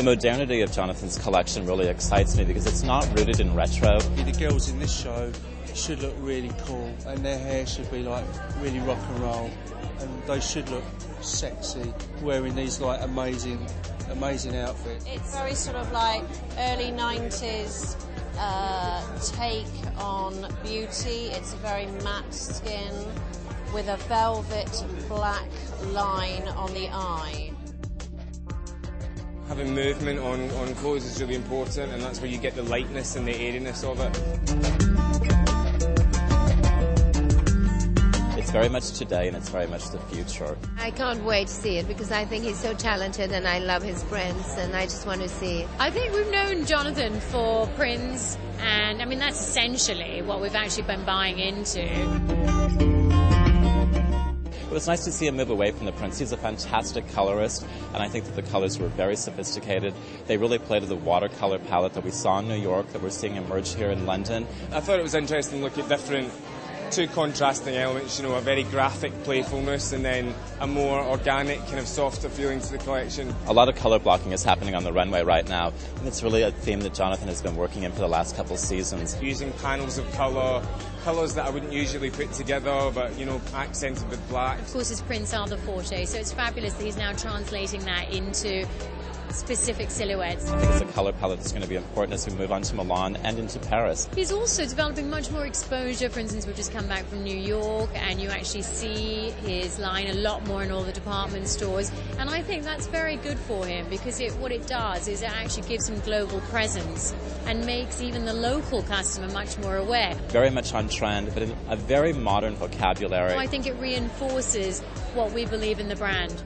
modernity of Jonathan's collection really excites me because it's not rooted in retro. The girls in this show should look really cool, and their hair should be like really rock and roll, and they should look sexy wearing these like amazing outfits. It's very sort of like early 90s take on beauty. It's a very matte skin with a velvet black line on the eye. Having movement on clothes is really important, and that's where you get the lightness and the airiness of it. It's very much today and it's very much the future. I can't wait to see it because I think he's so talented and I love his prints and I just want to see it. I think we've known Jonathan for prints, and I mean that's essentially what we've actually been buying into. It was nice to see him move away from the prints. He's a fantastic colorist, and I think that the colors were very sophisticated. They really played to the watercolor palette that we saw in New York, that we're seeing emerge here in London. I thought it was interesting to look at different two contrasting elements, a very graphic playfulness and then a more organic, kind of softer feeling to the collection. A lot of color blocking is happening on the runway right now, and it's really a theme that Jonathan has been working in for the last couple seasons. Using panels of colours that I wouldn't usually put together, but, accented with black. Of course, his prints are the forte, so it's fabulous that he's now translating that into specific silhouettes. I think it's a color palette that's going to be important as we move on to Milan and into Paris. He's also developing much more exposure. For instance, we've just come back from New York and you actually see his line a lot more in all the department stores, and I think that's very good for him because what it does is it actually gives him global presence and makes even the local customer much more aware. Very much on trend, but in a very modern vocabulary. I think it reinforces what we believe in the brand.